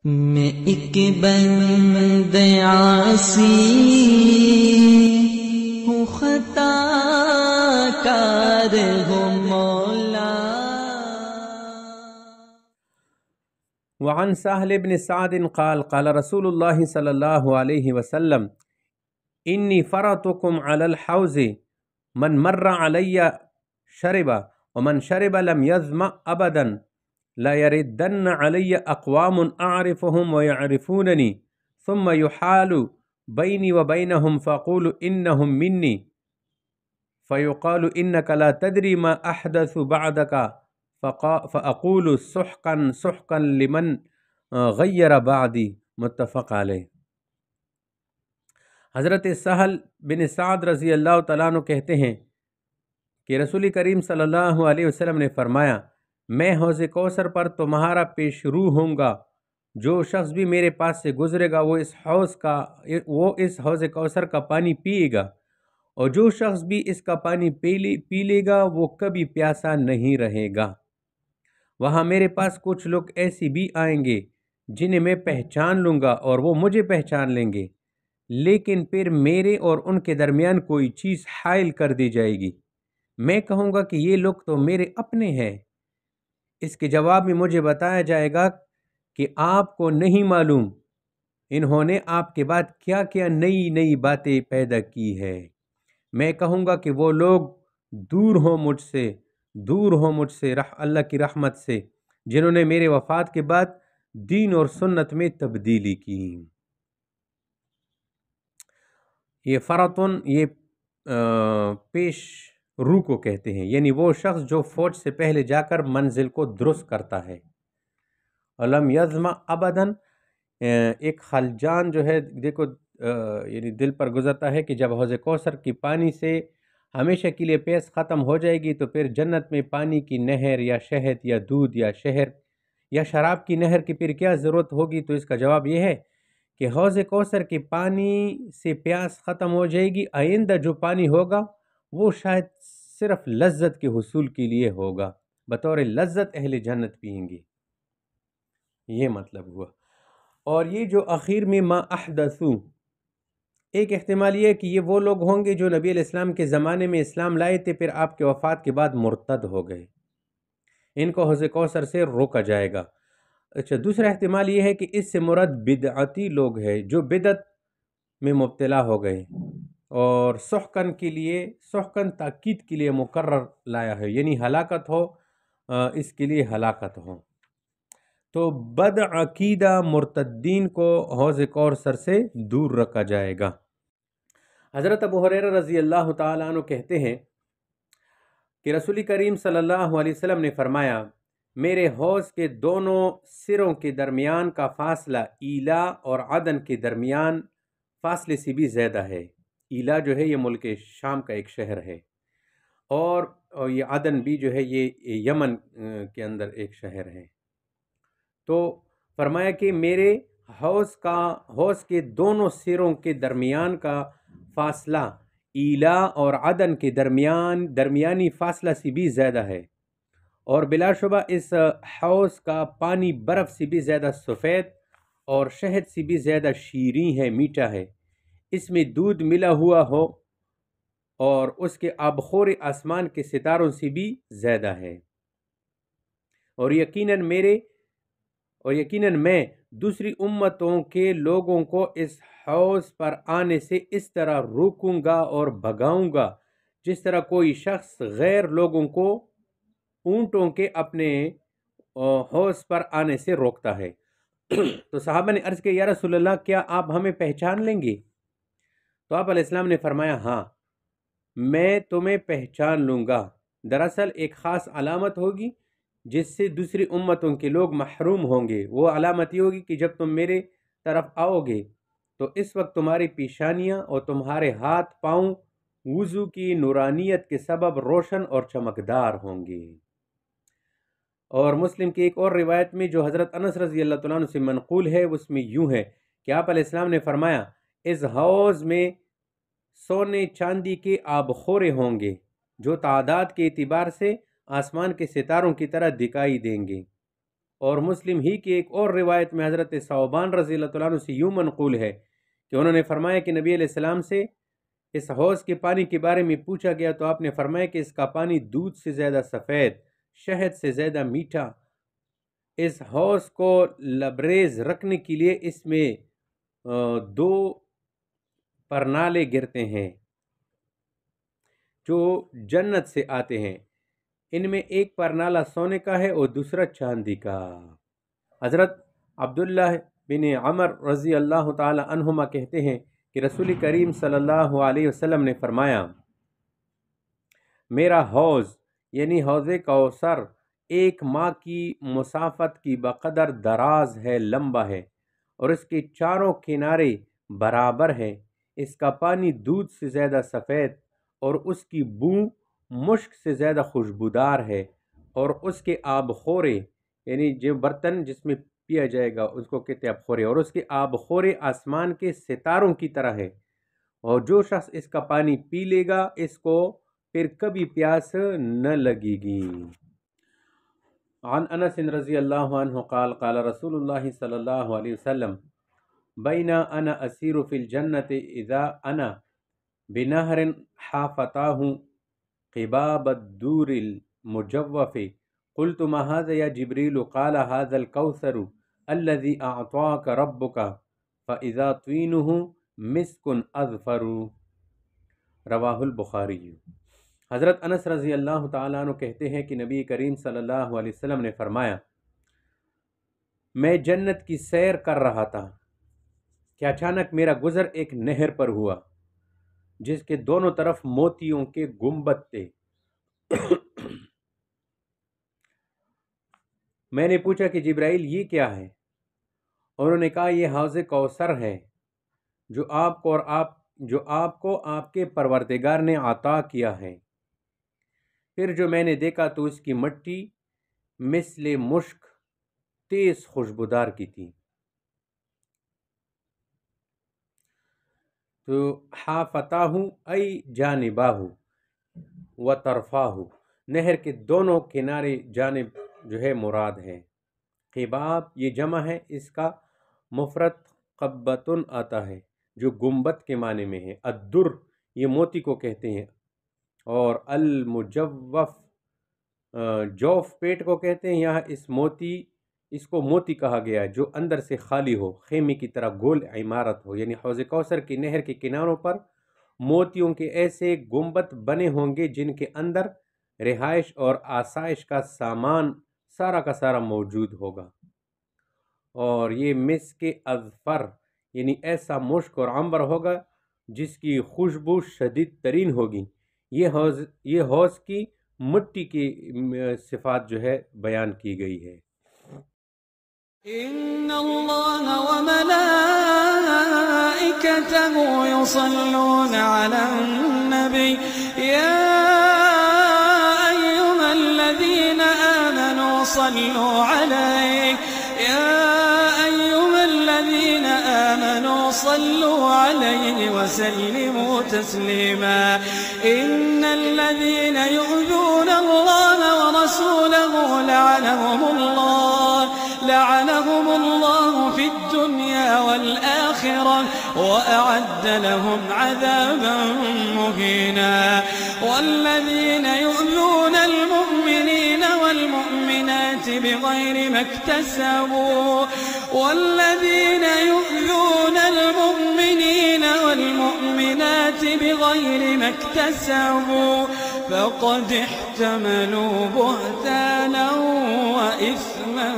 میں ایک بند عاصی ہوں، خطا کار ہوں مولا۔ وعن سهل بن سعد قال قال رسول الله صلى الله عليه وسلم إني فرطكم على الحوض من مر علي شرب ومن شرب لم يظمأ أبدا لا يردن علي أقوام أعرفهم ويعرفونني ثم يحال بيني وبينهم فأقول إنهم مني فيقال إنك لا تدري ما أحدث بعدك فأقول سحقا سحقا لمن غیر بعدی، متفق علیہ۔ حضرت سہل بن سعد رضی اللہ تعالیٰ عنہ کہتے ہیں کہ رسول کریم صلی اللہ علیہ وسلم نے فرمایا، میں حوض کوثر پر تمہارا پیش رو ہوں گا، جو شخص بھی میرے پاس سے گزرے گا وہ اس حوض کوثر کا پانی پیے گا، اور جو شخص بھی اس کا پانی پی لے گا وہ کبھی پیاسا نہیں رہے گا۔ وہاں میرے پاس کچھ لوگ ایسی بھی آئیں گے جنہیں میں پہچان لوں گا اور وہ مجھے پہچان لیں گے، لیکن پھر میرے اور ان کے درمیان کوئی چیز حائل کر دی جائے گی، میں کہوں گا کہ یہ لوگ تو میرے اپنے ہیں۔ اس کے جواب میں مجھے بتایا جائے گا کہ آپ کو نہیں معلوم انہوں نے آپ کے بعد کیا کیا نئی نئی باتیں پیدا کی ہے۔ میں کہوں گا کہ وہ لوگ دور ہوں مجھ سے اللہ کی رحمت سے، جنہوں نے میرے وفات کے بعد دین اور سنت میں تبدیلی کی۔ یہ فرطن یہ پیش رو کو کہتے ہیں، یعنی وہ شخص جو فوج سے پہلے جا کر منزل کو درست کرتا ہے۔ علم یظمأ ابداً، ایک خلجان جو ہے دیکھو یعنی دل پر گزرتا ہے کہ جب حوض کوثر کی پانی سے ہمیشہ کے لیے پیاس ختم ہو جائے گی تو پھر جنت میں پانی کی نہر یا شہد یا دودھ یا شہر یا شراب کی نہر کی پھر کیا ضرورت ہوگی؟ تو اس کا جواب یہ ہے کہ حوض کوثر کے پانی سے پیاس ختم ہو جائے گی، آئندہ جو پانی ہوگا وہ شاید صرف لذت کے حصول کے لیے ہوگا، بطور لذت اہل جنت پئیں گے، یہ مطلب ہوا۔ اور یہ جو اخیر میں ما احدثو، ایک احتمال یہ ہے کہ یہ وہ لوگ ہوں گے جو نبی علیہ السلام کے زمانے میں اسلام لائے تھے، پھر آپ کے وفات کے بعد مرتد ہو گئے، ان کو حوض کوثر سے روکا جائے گا۔ اچھا، دوسرا احتمال یہ ہے کہ اس سے مراد بدعتی لوگ ہیں جو بدعت میں مبتلا ہو گئے، اور سحقن تاکید کے لیے مقرر لایا ہے، یعنی ہلاکت ہو، اس کے لیے ہلاکت ہو۔ تو بد عقیدہ مرتدین کو حوض کوثر سے دور رکھا جائے گا۔ حضرت ابو ہریرہ رضی اللہ تعالیٰ عنہ کہتے ہیں کہ رسول کریم صلی اللہ علیہ وسلم نے فرمایا، میرے حوض کے دونوں سروں کے درمیان کا فاصلہ ایلا اور عدن کے درمیان فاصلے سے بھی زیادہ ہے۔ ایلا جو ہے یہ ملک شام کا ایک شہر ہے، اور یہ عدن بھی جو ہے یہ یمن کے اندر ایک شہر ہے۔ تو فرمایا کہ میرے حوض کے دونوں سروں کے درمیان کا فاصلہ ایلا اور عدن کے درمیانی فاصلہ سے بھی زیادہ ہے، اور بلا شبہ اس حوض کا پانی برف سے بھی زیادہ سفید اور شہد سے بھی زیادہ شیریں ہے، میٹھا ہے، اس میں دودھ ملا ہوا ہو، اور اس کے آبخور آسمان کے ستاروں سے بھی زیادہ ہے، اور یقیناً میں دوسری امتوں کے لوگوں کو اس حوض پر آنے سے اس طرح روکوں گا اور بھگاؤں گا جس طرح کوئی شخص غیر لوگوں کو اونٹوں کے اپنے حوض پر آنے سے روکتا ہے۔ تو صحابہ نے عرض کیا، یا رسول اللہ، کیا آپ ہمیں پہچان لیں گے؟ تو آپ علیہ السلام نے فرمایا، ہاں، میں تمہیں پہچان لوں گا۔ دراصل ایک خاص علامت ہوگی جس سے دوسری امتوں کے لوگ محروم ہوں گے، وہ علامت یہ ہوگی کہ جب تم میرے طرف آؤ گے تو اس وقت تمہاری پیشانیاں اور تمہارے ہاتھ پاؤں وضو کی نورانیت کے سبب روشن اور چمکدار ہوں گے۔ اور مسلم کی ایک اور روایت میں جو حضرت انس رضی اللہ تعالیٰ عنہ سے منقول ہے، اس میں یوں ہے کہ آپ علیہ السلام نے فرمایا، اس حوض میں سونے چاندی کے آبخورے ہوں گے جو تعداد کے اعتبار سے آسمان کے ستاروں کی طرح دکھائی دیں گے، اور مسلم ہی کی ایک اور روایت میں حضرت ثوبان رضی اللہ تعالیٰ عنہ سے یوں منقول ہے کہ انہوں نے فرمایا کہ نبی علیہ السلام سے اس حوض کے پانی کے بارے میں پوچھا گیا تو آپ نے فرمایا کہ اس کا پانی دودھ سے زیادہ سفید، شہد سے زیادہ میٹھا۔ اس حوض کو لبریز رکھنے کے لیے اس میں 2 پرنالے گرتے ہیں جو جنت سے آتے ہیں، ان میں ایک پرنالہ سونے کا ہے اور دوسرا چاندی کا۔ حضرت عبداللہ بن عمر رضی اللہ تعالی عنہما کہتے ہیں کہ رسول کریم صلی اللہ علیہ وسلم نے فرمایا، میرا حوض یعنی حوض کوثر 1 ماہ کی مسافت کی بقدر دراز ہے، لمبا ہے، اور اس کے چاروں کنارے برابر ہے۔ اس کا پانی دودھ سے زیادہ سفید اور اس کی بو مشک سے زیادہ خوشبودار ہے، اور اس کے آب خورے یعنی جو برتن جس میں پیا جائے گا اس کو کہتے ہیں آب خورے، اور اس کے آب خورے آسمان کے ستاروں کی طرح ہے، اور جو شخص اس کا پانی پی لے گا اس کو پھر کبھی پیاس نہ لگے گی۔ عن انس رضی اللہ عنہ قال قال رسول اللہ صلی اللہ علیہ وسلم بین انا اسیر فی الجنت اذا انا بنہر حافتاہ قباب الدور المجوف قلت ما هذا یا جبریل قال هذا الكوثر الذي اعطاك ربك فاذا طوینه مسک اظفر۔ رواہ البخاری۔ حضرت انس رضی اللہ تعالیٰ عنہ کہتے ہیں کہ نبی کریم صلی اللہ علیہ وسلم نے فرمایا، میں جنت کی سیر کر رہا تھا کہ اچانک میرا گزر ایک نہر پر ہوا جس کے دونوں طرف موتیوں کے گنبد تھے۔ میں نے پوچھا کہ جبرائیل یہ کیا ہے؟ انہوں نے کہا یہ حوض کوثر ہے جو آپ کو آپ کے پروردگار نے عطا کیا ہے۔ پھر جو میں نے دیکھا تو اس کی مٹی مثل مشک تیز خوشبودار کی تھی۔ تو حافتاہ ای جانباہ و طرفاہ، نہر کے دونوں کنارے جانب جو ہے مراد ہے۔ قباب یہ جمع ہے، اس کا مفرد قبتن آتا ہے جو گنبد کے معنی میں ہے۔ الدر یہ موتی کو کہتے ہیں، اور المجوف جوف پیٹ کو کہتے ہیں۔ یہاں اس کو موتی کہا گیا ہے جو اندر سے خالی ہو، خیمے کی طرح گول عمارت ہو، یعنی حوض کوثر کی نہر کے کناروں پر موتیوں کے ایسے گنبد بنے ہوں گے جن کے اندر رہائش اور آسائش کا سامان سارا کا سارا موجود ہوگا، اور یہ مسک اظفر یعنی ایسا مشک اور عنبر ہوگا جس کی خوشبو شدید ترین ہوگی۔ یہ حوض کی مٹی کی صفات جو ہے بیان کی گئی ہے۔ ان اللہ وملائکتہ یصلون علی النبی یا ایہا الذین آمنوا صلوا علیہ صلوا عليه وسلموا تسليما إن الذين يؤذون الله ورسوله لعنهم الله في الدنيا والآخرة وأعد لهم عذابا مهينا والذين يؤذون المؤمنين والمؤمنات بغير ما اكتسبوا فقد احتملوا بهتانا وإثما